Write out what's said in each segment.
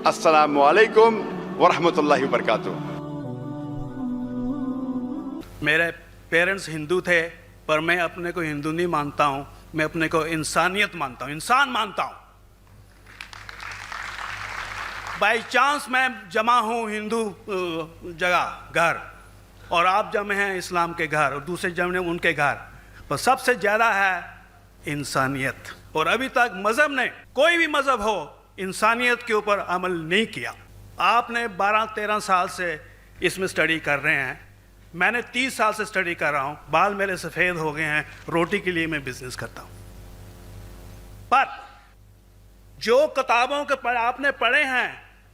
अस्सलामु अलैकुम वरहमतुल्लाहि वबरकातुहू। मेरे पेरेंट्स हिंदू थे, पर मैं अपने को हिंदू नहीं मानता हूँ, मैं अपने को इंसानियत मानता हूँ, इंसान मानता हूँ। बाई चांस मैं जमा हूँ हिंदू जगह घर, और आप जमे हैं इस्लाम के घर, और दूसरे जमे उनके घर, पर सबसे ज़्यादा है इंसानियत। और अभी तक मज़हब ने, कोई भी मज़हब हो, इंसानियत के ऊपर अमल नहीं किया। आपने 12-13 साल से इसमें स्टडी कर रहे हैं, मैंने 30 साल से स्टडी कर रहा हूँ, बाल मेरे सफ़ेद हो गए हैं, रोटी के लिए मैं बिजनेस करता हूँ। पर जो किताबों के आपने पढ़े हैं,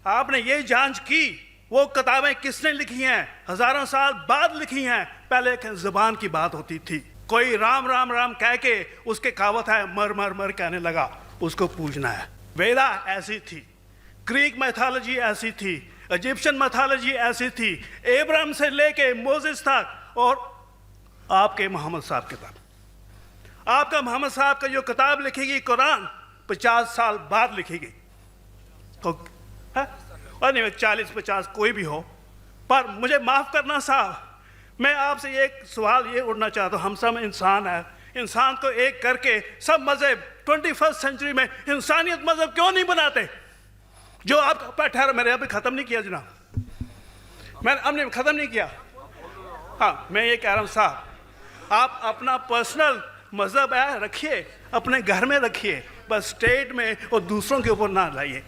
आपने ये जांच की वो किताबें किसने लिखी हैं, हज़ारों साल बाद लिखी हैं। पहले ज़बान की बात होती थी, कोई राम राम राम कह के उसके कहावत है मर मर मर कहने लगा, उसको पूजना है। वेदा ऐसी थी, ग्रीक मैथोलॉजी ऐसी थी, इजिप्शियन मैथोलॉजी ऐसी थी, एब्राहम से लेके मोसेस तक, और आपके मोहम्मद साहब किताब, आपका मोहम्मद साहब का जो किताब लिखेगी कुरान 50 साल बाद लिखेगी, तो और नहीं 40-50 कोई भी हो। पर मुझे माफ़ करना साहब, मैं आपसे एक सवाल ये उठना चाहता हूँ, हम सब इंसान हैं, इंसान को एक करके सब मज़हब 21st सेंचुरी में इंसानियत मज़हब क्यों नहीं बनाते? जो आप ठहरा, मैंने अभी ख़त्म नहीं किया जनाब, मैंने हमने ख़त्म नहीं किया। हाँ, मैं ये कह रहा हूँ साहब, आप अपना पर्सनल मज़हब है रखिए, अपने घर में रखिए, बस स्टेट में और दूसरों के ऊपर ना लाइए,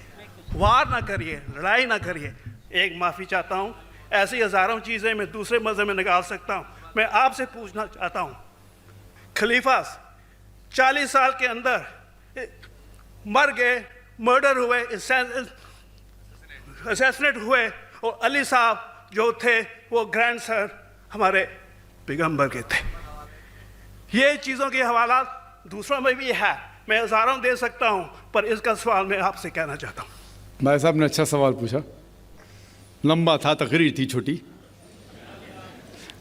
वार ना करिए, लड़ाई ना करिए। एक माफ़ी चाहता हूँ, ऐसी हज़ारों चीज़ें मैं दूसरे मज़हब में निकाल सकता हूँ। मैं आपसे पूछना चाहता हूँ, खलीफा 40 साल के अंदर मर गए, मर्डर हुए, असैसिनेट हुए, और अली साहब जो थे वो ग्रैंडसन हमारे पैगंबर के थे। ये चीज़ों के हवाला दूसरों में भी है, मैं हज़ारों दे सकता हूँ, पर इसका सवाल मैं आपसे कहना चाहता हूँ। भाई साहब ने अच्छा सवाल पूछा, लंबा था, तकरीर थी छोटी।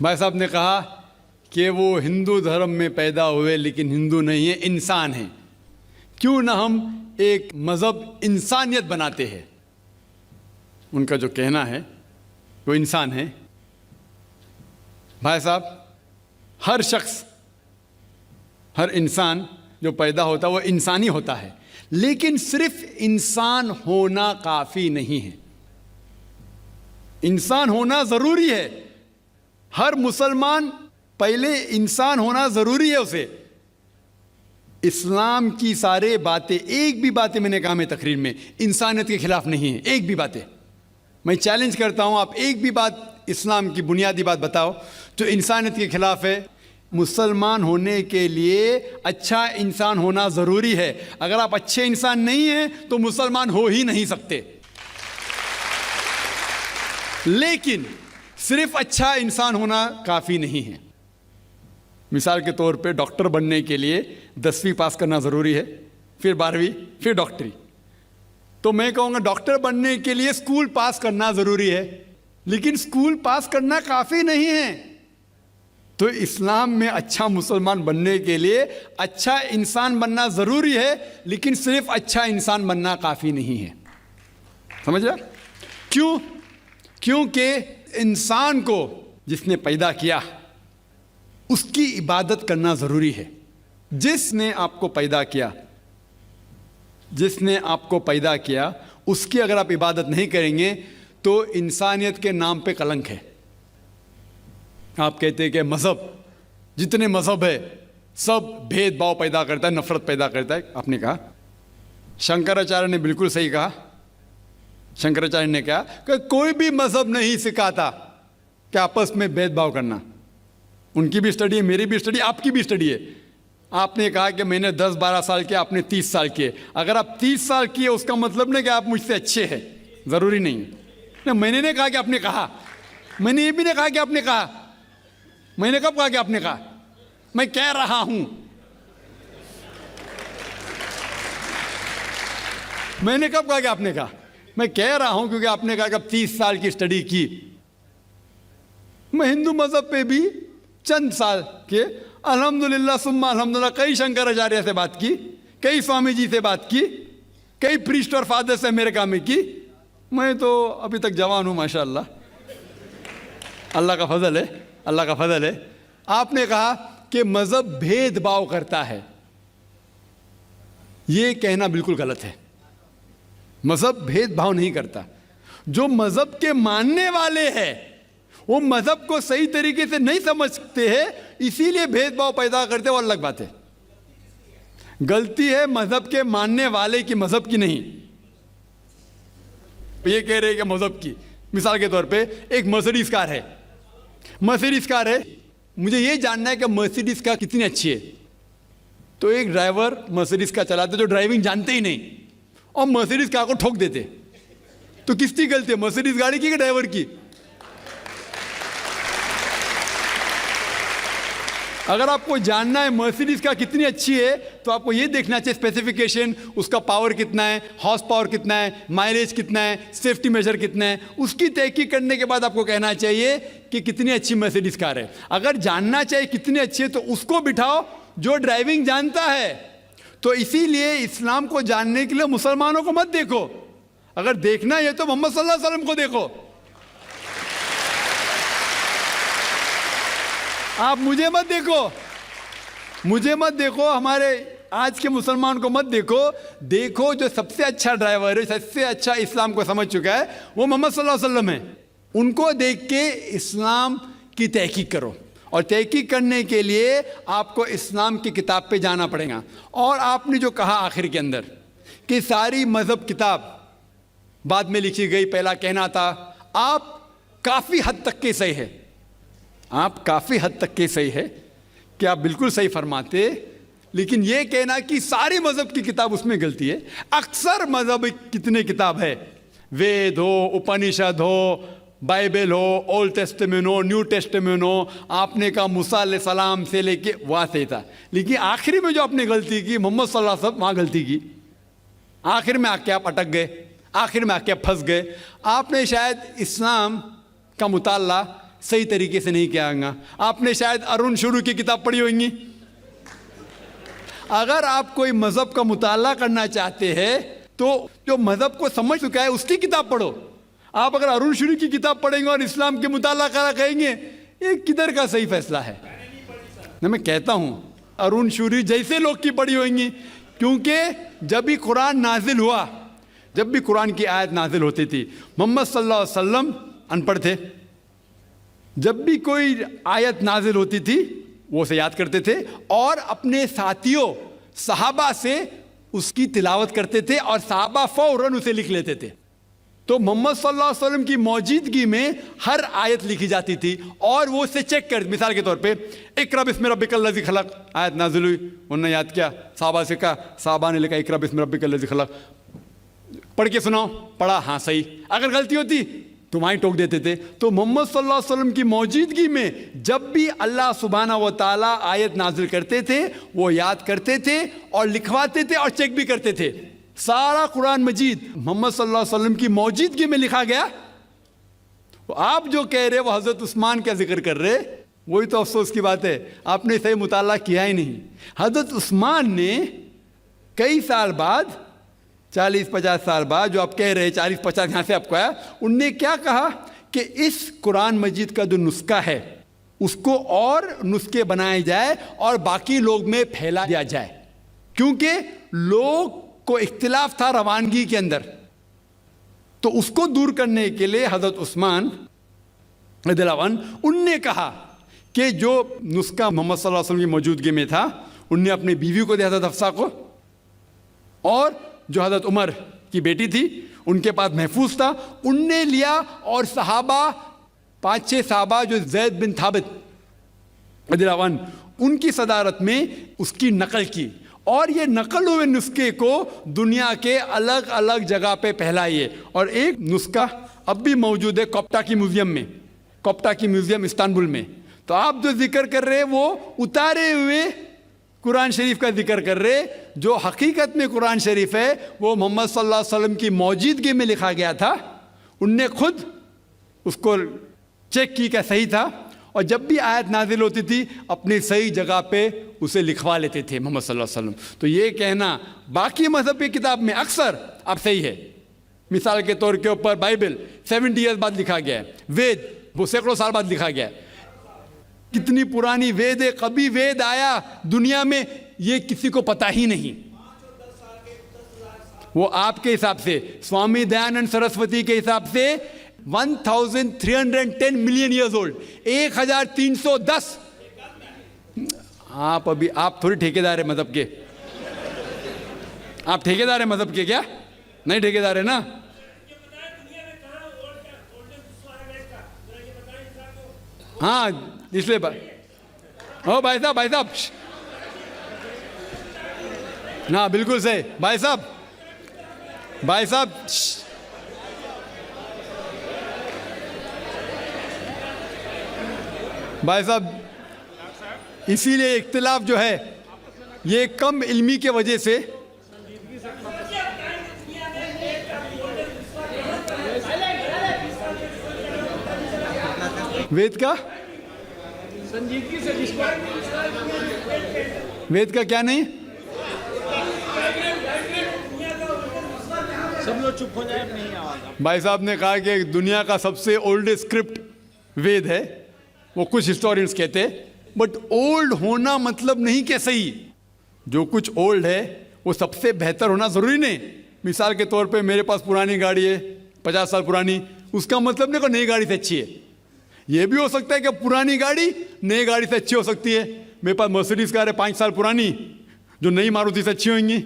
भाई साहब ने कहा कि वो हिंदू धर्म में पैदा हुए लेकिन हिंदू नहीं है, इंसान हैं। क्यों ना हम एक मज़हब इंसानियत बनाते हैं। उनका जो कहना है वो इंसान है। भाई साहब, हर शख्स, हर इंसान जो पैदा होता है वो इंसानी होता है, लेकिन सिर्फ इंसान होना काफ़ी नहीं है। इंसान होना ज़रूरी है। हर मुसलमान पहले इंसान होना ज़रूरी है उसे। इस्लाम की सारे बातें, एक भी बातें मैंने कहा मैं तकरीर में, इंसानियत के खिलाफ नहीं है। एक भी बातें मैं चैलेंज करता हूँ, आप एक भी बात इस्लाम की बुनियादी बात बताओ जो इंसानियत के खिलाफ है। मुसलमान होने के लिए अच्छा इंसान होना ज़रूरी है। अगर आप अच्छे इंसान नहीं हैं तो मुसलमान हो ही नहीं सकते। लेकिन सिर्फ अच्छा इंसान होना काफ़ी नहीं है। मिसाल के तौर पे डॉक्टर बनने के लिए 10वीं पास करना ज़रूरी है, फिर 12वीं, फिर डॉक्टरी। तो मैं कहूँगा डॉक्टर बनने के लिए स्कूल पास करना ज़रूरी है, लेकिन स्कूल पास करना काफ़ी नहीं है। तो इस्लाम में अच्छा मुसलमान बनने के लिए अच्छा इंसान बनना ज़रूरी है, लेकिन सिर्फ अच्छा इंसान बनना काफ़ी नहीं है। समझ रहे? क्यों? क्योंकि इंसान को जिसने पैदा किया उसकी इबादत करना ज़रूरी है। जिसने आपको पैदा किया, जिसने आपको पैदा किया, उसकी अगर आप इबादत नहीं करेंगे तो इंसानियत के नाम पे कलंक है। आप कहते हैं कि मज़हब, जितने मज़हब है सब भेदभाव पैदा करता है, नफ़रत पैदा करता है। आपने कहा, शंकराचार्य ने बिल्कुल सही कहा। शंकराचार्य ने कहा कि कोई भी मज़हब नहीं सिखाता कि आपस में भेदभाव करना। उनकी भी स्टडी है, मेरी भी स्टडी, आपकी भी स्टडी है। आपने कहा कि मैंने 10-12 साल किया, आपने 30 साल किए। अगर आप 30 साल किए उसका मतलब नहीं कि आप मुझसे अच्छे हैं, ज़रूरी नहीं है। मैंने नहीं कहा कि आपने कहा, मैंने ये भी नहीं कहा कि आपने कहा। मैंने कब कहा कि आपने कहा? मैं कह रहा हूं, मैंने कब कहा कि आपने कहा? मैं कह रहा हूं क्योंकि आपने कहा कि अब 30 साल की स्टडी की। मैं हिंदू मज़हब पे भी चंद साल के, अल्हम्दुलिल्लाह सुम्मा अल्हम्दुलिल्लाह, कई शंकराचार्य से बात की, कई स्वामी जी से बात की, कई प्रीस्ट और फादर से अमेरिका में की, मैं तो अभी तक जवान हूँ माशाअल्लाह, अल्लाह का फजल है, अल्लाह का फजल है। आपने कहा कि मज़हब भेदभाव करता है, ये कहना बिल्कुल गलत है। मज़हब भेदभाव नहीं करता। जो मज़हब के मानने वाले हैं वो मज़हब को सही तरीके से नहीं समझते हैं, इसीलिए भेदभाव पैदा करते हैं, वो अलग बात है। गलती है मज़हब के मानने वाले की, मज़हब की नहीं। ये कह रहे हैं कि मज़हब की, मिसाल के तौर पे एक मर्सिडीज कार है, मर्सिडीज कार है, मुझे ये जानना है कि मर्सिडीज कार कितनी अच्छी है। तो एक ड्राइवर मर्सिडीज कार चलाते जो ड्राइविंग जानते ही नहीं और मर्सिडीज कार को ठोक देते, तो किसकी गलती है, मर्सिडीज गाड़ी की कि ड्राइवर की? अगर आपको जानना है मर्सिडीज कार कितनी अच्छी है तो आपको ये देखना चाहिए स्पेसिफिकेशन, उसका पावर कितना है, हॉर्स पावर कितना है, माइलेज कितना है, सेफ्टी मेजर कितना है, उसकी तहकीक करने के बाद आपको कहना चाहिए कि कितनी अच्छी मर्सिडीज कार है। अगर जानना चाहिए कितनी अच्छी है तो उसको बिठाओ जो ड्राइविंग जानता है। तो इसीलिए इस्लाम को जानने के लिए मुसलमानों को मत देखो, अगर देखना है तो मोहम्मद सल्लल्लाहु अलैहि वसल्लम को देखो। आप मुझे मत देखो, मुझे मत देखो, हमारे आज के मुसलमान को मत देखो। देखो जो सबसे अच्छा ड्राइवर है, सबसे अच्छा इस्लाम को समझ चुका है, वो मोहम्मद सल्लल्लाहु अलैहि वसल्लम है। उनको देख के इस्लाम की तहकीक करो, और तहकीक करने के लिए आपको इस्लाम की किताब पे जाना पड़ेगा। और आपने जो कहा आखिर के अंदर कि सारी मज़हब किताब बाद में लिखी गई, पहला कहना था, आप काफ़ी हद तक के सही है, आप काफ़ी हद तक के सही है कि आप बिल्कुल सही फरमाते, लेकिन ये कहना कि सारी मज़हब की किताब उसमें गलती है। अक्सर मज़हब कितने किताब है, वेद हो, उपनिषद हो, बाइबल हो, ओल्ड टेस्टामेंट हो, न्यू टेस्टामेंट हो, आपने कहा मूसा अलैहिस्सलाम से लेके वहाँ से था, लेकिन आखिरी में जो आपने गलती की मोहम्मद सल्लल्लाहु अलैहि वसल्लम, वहाँ गलती की। आखिर में आके आप अटक गए, आखिर में आके आप फंस गए। आपने शायद इस्लाम का मुताला सही तरीके से नहीं किया होगा, आपने शायद अरुण शुरू की किताब पढ़ी होंगी। अगर आप कोई मज़हब का मुताला करना चाहते हैं तो जो मज़हब को समझ चुका है उसकी किताब पढ़ो। आप अगर अरुण शुरू की किताब पढ़ेंगे और इस्लाम के मुताला करा कहेंगे, ये किधर का सही फैसला है? ना, मैं कहता हूँ अरुण शुरी जैसे लोग की पढ़ी होंगी, क्योंकि जब भी कुरान नाजिल हुआ, जब भी कुरान की आयत नाजिल होती थी, मोहम्मद सल्लल्लाहु अलैहि वसल्लम अनपढ़ थे, जब भी कोई आयत नाजिल होती थी वो उसे याद करते थे और अपने साथियों सहाबा से उसकी तिलावत करते थे और सहाबा फौरन उसे लिख लेते थे। तो मोहम्मद सल्लल्लाहु अलैहि वसल्लम की मौजूदगी में हर आयत लिखी जाती थी और वो उसे चेक कर, मिसाल के तौर पे इक़रा बिस्मि रब्बिकल लज़ी खलक़ आयत नाजिल हुई, उन्होंने याद किया, सहाबा से कहा, सहाबा ने लिखा इक़रा बिस्मि रब्बिकल लज़ी खलक़, पढ़ के सुनाओ, पढ़ा, हाँ सही। अगर गलती होती तो वहीं टोक देते थे। तो मोहम्मद सल्लल्लाहु अलैहि वसल्लम की मौजूदगी में जब भी अल्लाह सुब्हाना व तआला आयत नाजिल करते थे वो याद करते थे और लिखवाते थे और चेक भी करते थे। सारा कुरान मजीद मोहम्मद सल्लल्लाहु अलैहि वसल्लम की मौजूदगी में लिखा गया। तो आप जो कह रहे वो हज़रत उस्मान का जिक्र कर रहे, वही तो अफसोस की बात है, आपने सही मुताला किया ही नहीं। हज़रत उस्मान ने कई साल बाद, 40-50 साल बाद, जो आप कह रहे हैं 40-50 यहाँ से आपको आया, उनने क्या कहा कि इस कुरान मजीद का जो नुस्खा है उसको और नुस्खे बनाए जाए और बाकी लोग में फैला दिया जाए, क्योंकि लोग को इख्तिलाफ था रवानगी के अंदर। तो उसको दूर करने के लिए हज़रत उस्मान रज़ियल्लाहु अन्हु उनने कहा कि जो नुस्खा मोहम्मद सल्लल्लाहु अलैहि वसल्लम की मौजूदगी में था उनने अपनी बीवी को दिया, हज़रत हफ्सा को, और जो हज़रत उमर की बेटी थी उनके पास महफूज था, उनने लिया और सहाबा 5-6 सहाबा जो ज़ैद बिन थाबित रज़ियल्लाहु अन्हु उनकी सदारत में उसकी नकल की और ये नकल हुए नुस्खे को दुनिया के अलग अलग जगह पे फैलाइए। और एक नुस्खा अब भी मौजूद है कोप्टा की म्यूज़ियम में, कोप्टा की म्यूज़ियम इस्तांबुल में। तो आप जो जिक्र कर रहे हैं वो उतारे हुए कुरान शरीफ का जिक्र कर रहे, जो हकीकत में कुरान शरीफ है वो मोहम्मद सल्लल्लाहु अलैहि वसल्लम की मौजूदगी में लिखा गया था। उनने खुद उसको चेक की क्या सही था, और जब भी आयत नाजिल होती थी अपनी सही जगह पे उसे लिखवा लेते थे मोहम्मद सल्लल्लाहु अलैहि वसल्लम। तो ये कहना बाकी मज़हब की किताब में अक्सर अब सही है, मिसाल के तौर के ऊपर बाइबल 70 ईयर्स बाद लिखा गया है, वेद वो सैकड़ों साल बाद लिखा गया है। कितनी पुरानी वेद है, कभी वेद आया दुनिया में ये किसी को पता ही नहीं। वो आपके हिसाब से, स्वामी दयानंद सरस्वती के हिसाब से 1310 मिलियन ईयर्स ओल्ड, 1310। आप थोड़ी ठेकेदार है मजहब के, आप ठेकेदार है मजहब के क्या? नहीं ठेकेदार है ना। हाँ इसलिए ओ भाई साहब ना, बिल्कुल सही भाई साहब इसीलिए इख्तिलाफ जो है ये कम इल्मी के वजह से। वेद का संजीदगी से, वेद का क्या नहीं, सब लोग चुप हो जाए, नहीं आवाज। भाई साहब ने कहा कि दुनिया का सबसे ओल्डेस्ट स्क्रिप्ट वेद है, वो कुछ हिस्टोरियंस कहते हैं, बट ओल्ड होना मतलब नहीं कि सही। जो कुछ ओल्ड है वो सबसे बेहतर होना जरूरी नहीं। मिसाल के तौर पे मेरे पास पुरानी गाड़ी है 50 साल पुरानी, उसका मतलब नहीं कि नई गाड़ी से अच्छी है। ये भी हो सकता है कि पुरानी गाड़ी नई गाड़ी से अच्छी हो सकती है। मेरे पास मर्सिडीज कार है 5 साल पुरानी, जो नई मारुति से अच्छी होंगी।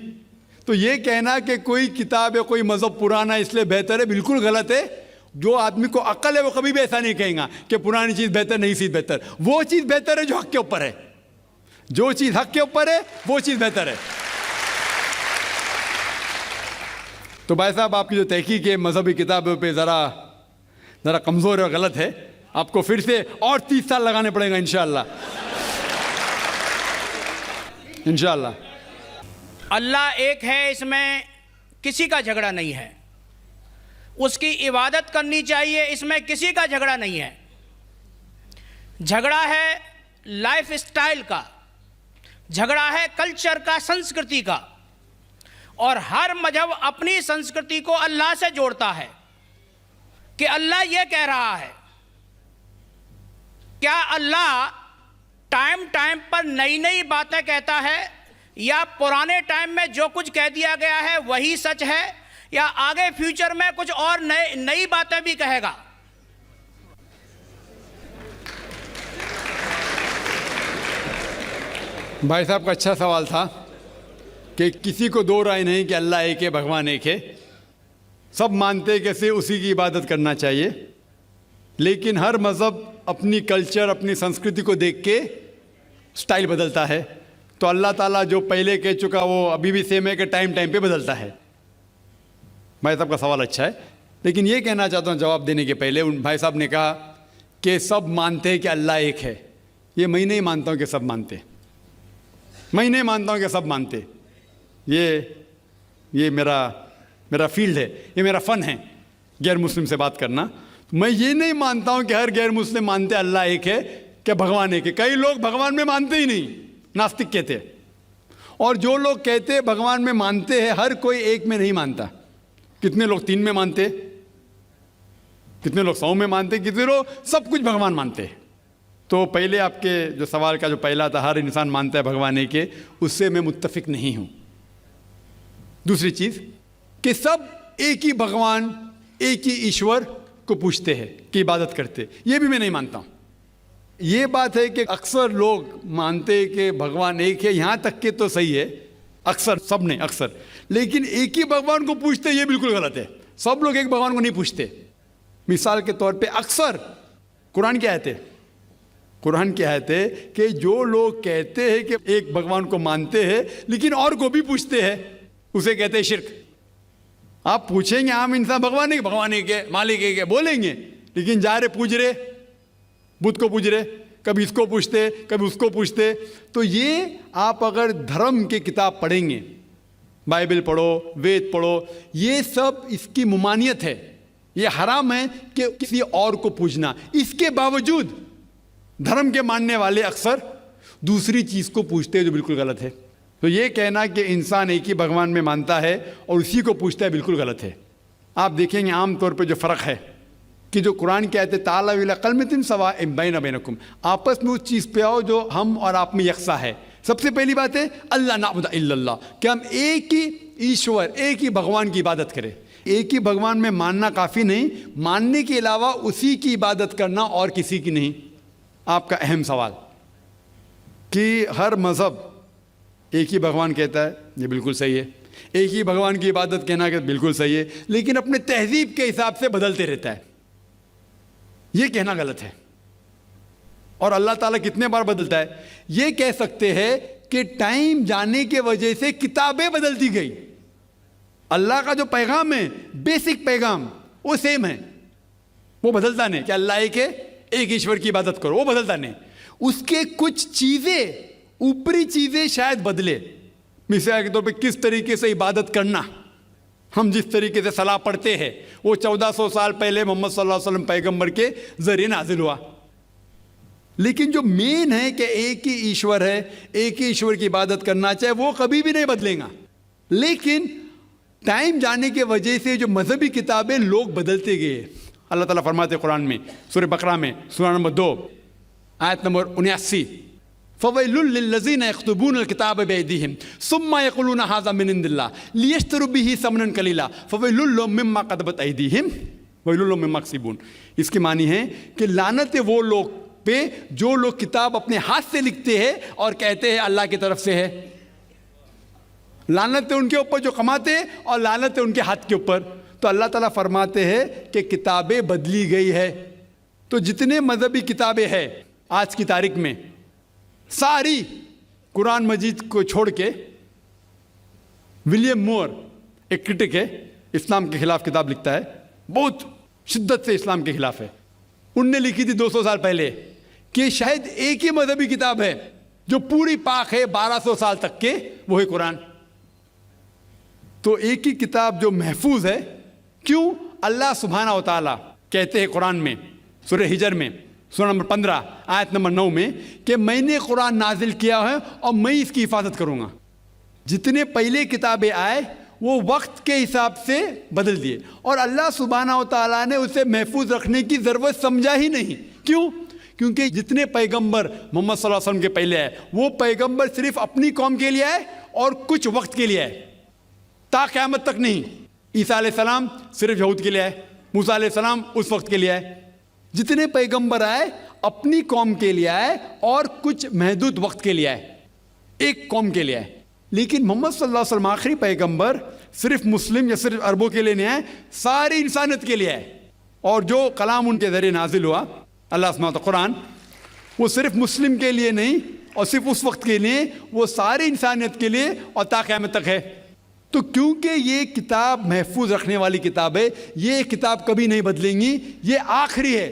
तो ये कहना कि कोई किताब या कोई मजहब पुराना इसलिए बेहतर है, बिल्कुल गलत है। जो आदमी को अक्ल है वो कभी भी ऐसा नहीं कहेगा कि पुरानी चीज़ बेहतर, नई चीज़ बेहतर। वो चीज़ बेहतर है जो हक के ऊपर है, जो चीज़ हक के ऊपर है वो चीज़ बेहतर है। तो भाई साहब आपकी जो तहकीक है मजहबी किताबों पे ज़रा कमज़ोर और गलत है। आपको फिर से और 30 साल लगाने पड़ेगा इंशाअल्लाह। अल्लाह एक है, इसमें किसी का झगड़ा नहीं है। उसकी इबादत करनी चाहिए, इसमें किसी का झगड़ा नहीं है। झगड़ा है लाइफ स्टाइल का, झगड़ा है कल्चर का, संस्कृति का। और हर मजहब अपनी संस्कृति को अल्लाह से जोड़ता है कि अल्लाह ये कह रहा है। क्या अल्लाह टाइम टाइम पर नई नई बातें कहता है, या पुराने टाइम में जो कुछ कह दिया गया है वही सच है, या आगे फ्यूचर में कुछ और नई बातें भी कहेगा? भाई साहब का अच्छा सवाल था कि किसी को दो राय नहीं कि अल्लाह एक है, भगवान एक है। सब मानते कैसे उसी की इबादत करना चाहिए, लेकिन हर मज़हब अपनी कल्चर, अपनी संस्कृति को देख के स्टाइल बदलता है। तो अल्लाह ताला जो पहले कह चुका वो अभी भी सेम है कि टाइम टाइम पे बदलता है। भाई साहब का सवाल अच्छा है, लेकिन ये कहना चाहता हूँ जवाब देने के पहले, उन भाई साहब ने कहा कि सब मानते हैं कि अल्लाह एक है। ये मैं नहीं मानता हूँ कि सब मानते, मैं नहीं मानता हूँ कि सब मानते। ये मेरा फील्ड है, ये मेरा फ़न है गैर मुस्लिम से बात करना। मैं ये नहीं मानता हूँ कि हर गैर मुस्लिम मानते अल्लाह एक है, कि भगवान एक है। कई लोग भगवान में मानते ही नहीं, नास्तिक कहते हैं। और जो लोग कहते हैं भगवान में मानते हैं, हर कोई एक में नहीं मानता। कितने लोग 3 में मानते, कितने लोग 100 में मानते, कितने लोग सब कुछ भगवान मानते हैं। तो पहले आपके जो सवाल का जो पहला था, हर इंसान मानता है भगवान एक है, उससे मैं मुत्तफिक नहीं हूँ। दूसरी चीज़ कि सब एक ही भगवान, एक ही ईश्वर को पूछते हैं कि इबादत करते, ये भी मैं नहीं मानता हूँ। ये बात है कि अक्सर लोग मानते हैं कि भगवान एक है, यहाँ तक के तो सही है, अक्सर, सब नहीं अक्सर, लेकिन एक ही भगवान को पूछते ये बिल्कुल गलत है। सब लोग एक भगवान को नहीं पूछते। मिसाल के तौर पे अक्सर कुरान की आयत है, कुरान की आयत है कि जो लोग कहते हैं कि एक भगवान को मानते हैं लेकिन और को भी पूछते हैं, उसे कहते हैं शिर्क। आप पूछेंगे आम इंसान भगवान एक है, मालिक एक है बोलेंगे, लेकिन जा रहे पूज रहे, बुद्ध को पूज रहे, कभी इसको पूछते कभी उसको पूछते। तो ये आप अगर धर्म की किताब पढ़ेंगे, बाइबल पढ़ो, वेद पढ़ो, ये सब इसकी मुमानियत है। ये हराम है कि किसी और को पूछना। इसके बावजूद धर्म के मानने वाले अक्सर दूसरी चीज़ को पूछते हैं जो बिल्कुल गलत है। तो ये कहना कि इंसान एक ही भगवान में मानता है और उसी को पूछता है बिल्कुल गलत है। आप देखेंगे आम तौर पे जो फ़र्क है कि जो कुरान की आयत ताला इला कलमतिन सवाइन बैना बैनकुम, आपस में उस चीज़ पे आओ जो हम और आप में यकसा है। सबसे पहली बात है अल्लाह नाबुद इल्लल्लाह, कि हम एक ही ईश्वर, एक ही भगवान की इबादत करें। एक ही भगवान में मानना काफ़ी नहीं, मानने के अलावा उसी की इबादत करना और किसी की नहीं। आपका अहम सवाल कि हर मज़हब एक ही भगवान कहता है, ये बिल्कुल सही है। एक ही भगवान की इबादत कहना कि बिल्कुल सही है, लेकिन अपने तहजीब के हिसाब से बदलते रहता है, ये कहना गलत है। और अल्लाह ताला कितने बार बदलता है? ये कह सकते हैं कि टाइम जाने के वजह से किताबें बदलती गई। अल्लाह का जो पैगाम है, बेसिक पैगाम, वो सेम है, वो बदलता नहीं कि अल्लाह एक है, एक ईश्वर की इबादत करो, वो बदलता नहीं। उसके कुछ चीज़ें, ऊपरी चीज़ें शायद बदले। मिसाल के तौर पे किस तरीके से इबादत करना, हम जिस तरीके से सलाह पढ़ते हैं वो 1400 साल पहले मोहम्मद सल्लल्लाहु अलैहि वसल्लम पैगंबर के ज़रिए नाजिल हुआ। लेकिन जो मेन है कि एक ही ईश्वर है, एक ही ईश्वर की इबादत करना चाहिए, वो कभी भी नहीं बदलेगा। लेकिन टाइम जाने के वजह से जो मजहबी किताबें लोग बदलते गए। अल्लाह ताला फरमाते कुरान में सूरह बकरा में सूरा नंबर 2 आयत नंबर 79, फ़वैलुल लिल्लज़ीना यक्तुबूनल किताब बिअयदीहिम सुम्मा यक़ूलूना हाज़ा मिन इंदिल्लाह लियश्तरू बिही समनन कलीला फ़वैलुल लहुम मिम्मा क़दबत अयदीहिम वैलुल लहुम मिम्मा यक्सिबून। इसकी मानी है कि लानत है वो लोग पे जो लोग किताब अपने हाथ से लिखते हैं और कहते हैं अल्लाह की तरफ से है। लानत है उनके ऊपर जो कमाते हैं और लानत है उनके हाथ के ऊपर। तो अल्लाह ताला फरमाते हैं कि किताबें बदली गई है। तो जितने मजहबी किताबें हैं आज की तारीख में, सारी कुरान मजीद को छोड़ के, विलियम मोर एक क्रिटिक है, इस्लाम के खिलाफ किताब लिखता है, बहुत शिद्दत से इस्लाम के खिलाफ है। उनने लिखी थी 200 साल पहले कि शायद एक ही मजहबी किताब है जो पूरी पाक है 1200 साल तक के, वो है कुरान। तो एक ही किताब जो महफूज है, क्यों? अल्लाह सुब्हानहू व तआला कहते हैं कुरान में सूरह हिजर में सूरा नंबर 15 आयत नंबर 9 में कि मैंने कुरान नाजिल किया है और मैं इसकी हिफाजत करूँगा। जितने पहले किताबें आए वो वक्त के हिसाब से बदल दिए और अल्लाह सुब्हानहू व तआला ने उसे महफूज रखने की ज़रूरत समझा ही नहीं। क्यों? क्योंकि जितने पैगंबर मोहम्मद सल्लल्लाहु अलैहि वसल्लम के पहले आए वो पैगंबर सिर्फ अपनी कौम के लिए आए और कुछ वक्त के लिए आए, ता क़यामत तक नहीं। ईसा अलैहिस्सलाम सिर्फ यहूद के लिए आए, मूसा अलैहिस्सलाम उस वक्त के लिए आए। जितने पैगंबर आए अपनी कौम के लिए आए और कुछ महदूद वक्त के लिए आए, एक कौम के लिए आए। लेकिन मोहम्मद सल्लल्लाहु अलैहि वसल्लम आखिरी पैगंबर सिर्फ मुस्लिम या सिर्फ अरबों के लिए नहीं आए, सारी इंसानियत के लिए आए। और जो कलाम उनके ज़रिए नाजिल हुआ अल्लाह सुब्हानहू कुरान, वो सिर्फ मुस्लिम के लिए नहीं और सिर्फ उस वक्त के लिए, वो सारी इंसानियत के लिए और ता क़यामत तक है। तो क्योंकि ये किताब महफूज रखने वाली किताब है, ये किताब कभी नहीं बदलेंगी, ये आखिरी है।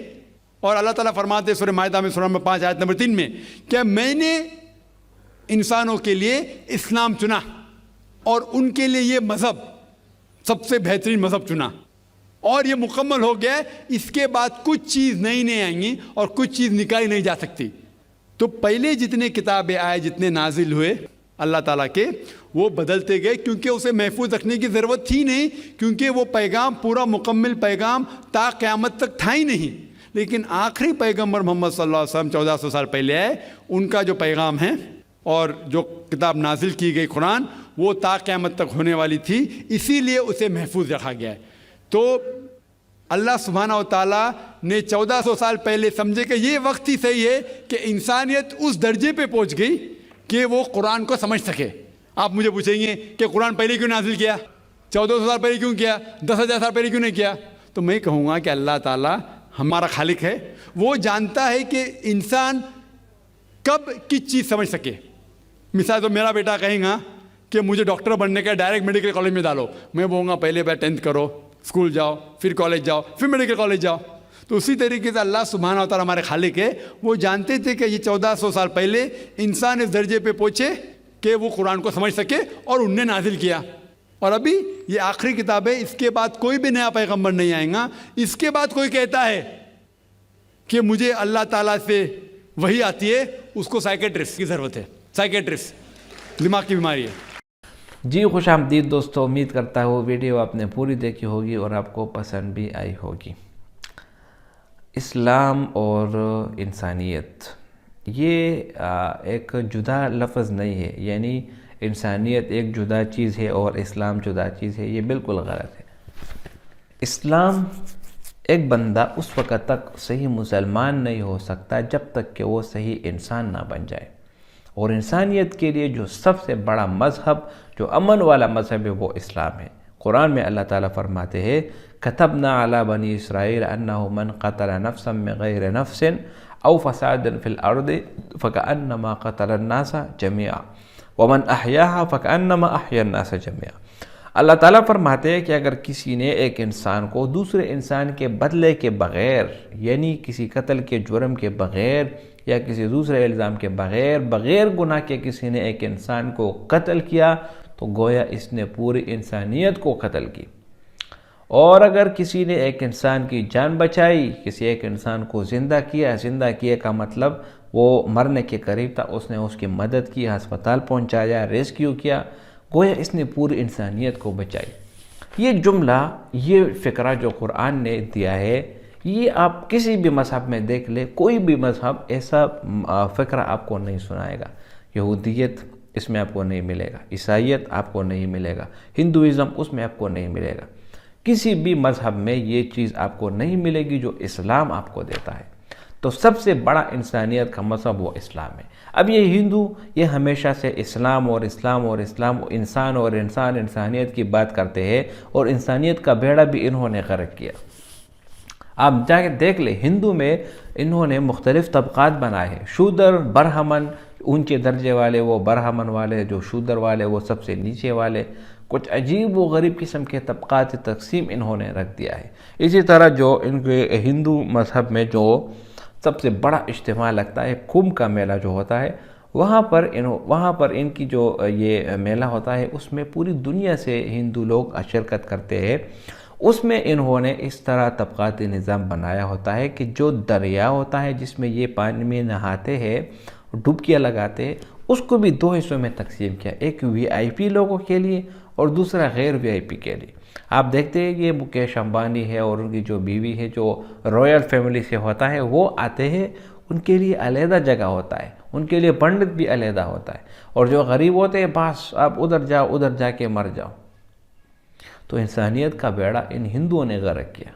और अल्लाह ताला फरमाते हैं सूरह माइदा में सूरा नंबर 5 आयत नंबर 3 में कि मैंने इंसानों के लिए इस्लाम चुना और उनके लिए ये मज़हब सबसे बेहतरीन मज़हब चुना और ये मुकम्मल हो गया। इसके बाद कुछ चीज़ नई नहीं आएंगी और कुछ चीज़ निकाली नहीं जा सकती। तो पहले जितने किताबें आए, जितने नाजिल हुए अल्लाह ताला के, वो बदलते गए क्योंकि उसे महफूज रखने की ज़रूरत थी नहीं, क्योंकि वो पैगाम पूरा मुकम्मल पैगाम ता क़यामत तक था ही नहीं। लेकिन आखिरी पैगंबर मोहम्मद सल्लल्लाहु अलैहि वसल्लम 1400 साल पहले आए, उनका जो पैगाम है और जो किताब नाजिल की गई कुरान, वो ता क़यामत तक होने वाली थी, इसीलिए उसे महफूज रखा गया है। तो अल्लाह सुब्हानहू व तआला ने 1400 साल पहले समझे कि ये वक्त ही सही है कि इंसानियत उस दर्जे पे पहुंच गई कि वो कुरान को समझ सके। आप मुझे पूछेंगे कि कुरान पहले क्यों नाजिल किया, 1400 साल पहले क्यों किया, 10,000 साल पहले क्यों नहीं किया? तो मैं कहूँगा कि अल्लाह ताला हमारा खालिक है, वो जानता है कि इंसान कब किस चीज़ समझ सके। मिसाल तो मेरा बेटा कहेगा कि मुझे डॉक्टर बनने का, डायरेक्ट मेडिकल कॉलेज में डालो, मैं बोलूँगा पहले 10th करो, स्कूल जाओ, फिर कॉलेज जाओ, फिर मेडिकल कॉलेज जाओ। तो उसी तरीके से अल्लाह सुब्हानहू व तआला हमारे खालिक है, वो जानते थे कि ये 1400 साल पहले इंसान इस दर्जे पे पहुँचे कि वो कुरान को समझ सके और उनने नाजिल किया। और अभी ये आखिरी किताब है, इसके बाद कोई भी नया पैगंबर नहीं आएगा। इसके बाद कोई कहता है कि मुझे अल्लाह ताला से वही आती है, उसको साइकेट्रिस्ट की ज़रूरत है। साइकेट्रिस्ट दिमाग की बीमारी है। जी खुश आमदीद दोस्तों, उम्मीद करता हूँ वीडियो आपने पूरी देखी होगी और आपको पसंद भी आई होगी। इस्लाम और इंसानियत ये एक जुदा लफ्ज़ नहीं है, यानी इंसानियत एक जुदा चीज़ है और इस्लाम जुदा चीज़ है, ये बिल्कुल गलत है। इस्लाम एक बंदा उस वक़्त तक सही मुसलमान नहीं हो सकता जब तक कि वो सही इंसान ना बन जाए। और इंसानियत के लिए जो सबसे बड़ा मज़हब, जो अमन वाला मज़हब है, वो इस्लाम है। कुरान में अल्लाह ताला फरमाते हैं, कतबना अला बनी इसराइल अन्नहु मन क़तल नफ्सन बिग़ैरि नफ्सिन औ फ़सादन फ़िल अर्दि फ़कअन्नमा क़तल अन्नास जमीआ व मन अहयाहा फ़कअन्नमा अहया अन्नास जमीआ। अल्लाह ताला फरमाते हैं कि अगर किसी ने एक इंसान को दूसरे इंसान के बदले के बग़ैर, यानी किसी कत्ल के जुर्म के बग़ैर या किसी दूसरे इल्ज़ाम के बग़ैर गुनाह के किसी ने एक इंसान को कत्ल किया, तो गोया इसने पूरी इंसानियत को कत्ल की। और अगर किसी ने एक इंसान की जान बचाई, किसी एक इंसान को ज़िंदा किया का मतलब वो मरने के करीब था, उसने उसकी मदद की, अस्पताल पहुंचाया, रेस्क्यू किया, गोया इसने पूरी इंसानियत को बचाई। ये जुमला, ये फ़िक्रा जो कुरान ने दिया है, ये आप किसी भी मज़हब में देख ले, कोई भी मज़हब ऐसा फ़िक्रा आपको नहीं सुनाएगा। यहूदियत इसमें आपको नहीं मिलेगा, ईसाईयत आपको नहीं मिलेगा, हिंदुइज़म उसमें आपको नहीं मिलेगा। किसी भी मज़हब में ये चीज़ आपको नहीं मिलेगी जो इस्लाम आपको देता है। तो सबसे बड़ा इंसानियत का मज़हब वो इस्लाम है। अब ये हिंदू ये हमेशा से इस्लाम और इंसान और इंसानियत की बात करते हैं, और इंसानियत का बेड़ा भी इन्होंने गर्क किया। आप जाके देख ले, हिंदू में इन्होंने मुख्तलिफ़ तबक़ात बनाए हैं, शूदर, बरहमन, ऊंचे दर्जे वाले वो बरहमन वाले, जो शूदर वाले वो सबसे नीचे वाले, कुछ अजीब व गरीब किस्म के तबक़ात तकसीम इन्होंने रख दिया है। इसी तरह जो इनके हिंदू मज़हब में जो सबसे बड़ा इज्तिमा लगता है, कुंभ का मेला जो होता है, वहाँ पर इनकी जो ये मेला होता है, उसमें पूरी दुनिया से हिंदू लोग शिरकत करते हैं। उसमें इन्होंने इस तरह तबक़ाती निज़ाम बनाया होता है कि जो दरिया होता है जिसमें ये पानी में नहाते हैं, डुबकियाँ लगाते हैं, उसको भी दो हिस्सों में तकसीम किया, एक वीआईपी लोगों के लिए और दूसरा गैर वीआईपी के लिए। आप देखते हैं ये मुकेश अंबानी है और उनकी जो बीवी है, जो रॉयल फैमिली से होता है, वो आते हैं, उनके लिए अलहदा जगह होता है, उनके लिए पंडित भी अलहदा होता है, और जो गरीब होते हैं बस आप उधर जाओ, उधर जाके मर जाओ। तो इंसानियत का बेड़ा इन हिंदुओं ने गर्क किया,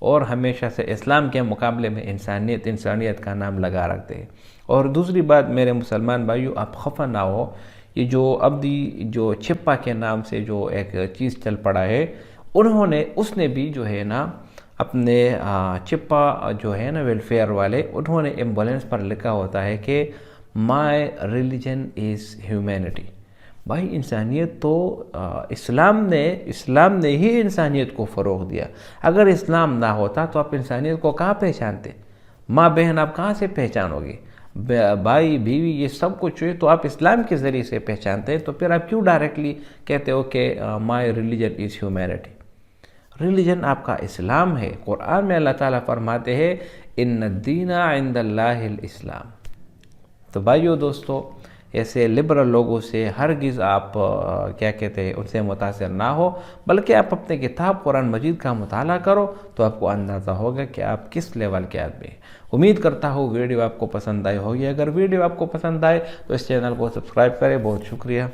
और हमेशा से इस्लाम के मुकाबले में इंसानियत का नाम लगा रखते हैं। और दूसरी बात मेरे मुसलमान भाइयों, आप खफा ना हो, ये जो अब्दी जो छिप्पा के नाम से जो एक चीज़ चल पड़ा है, उसने भी जो है ना अपने छिप्पा जो है ना वेलफेयर वाले, उन्होंने एम्बुलेंस पर लिखा होता है कि माई रिलीजन इज़ ह्यूमैनिटी। भाई इंसानियत तो इस्लाम ने ही इंसानियत को फ़रोग़ दिया। अगर इस्लाम ना होता तो आप इंसानियत को कहाँ पहचानते? माँ बहन आप कहाँ से पहचानोगे? भाई बीवी ये सब कुछ है तो आप इस्लाम के ज़रिए से पहचानते हैं, तो फिर आप क्यों डायरेक्टली कहते हो कि my religion is humanity? Religion आपका इस्लाम है। कुरान में अल्लाह ताला फरमाते हैं, इन्ना दीना इंदल्लाहिल इस्लाम। तो भाइयों दोस्तों, ऐसे लिबरल लोगों से हरगिज़ आप क्या कहते हैं उनसे मुतासिर ना हो, बल्कि आप अपने किताब कुरान मजीद का मुताला करो, तो आपको अंदाज़ा होगा कि आप किस लेवल के आदमी हैं। उम्मीद करता हूँ वीडियो आपको पसंद आई होगी। अगर वीडियो आपको पसंद आए तो इस चैनल को सब्सक्राइब करें। बहुत शुक्रिया।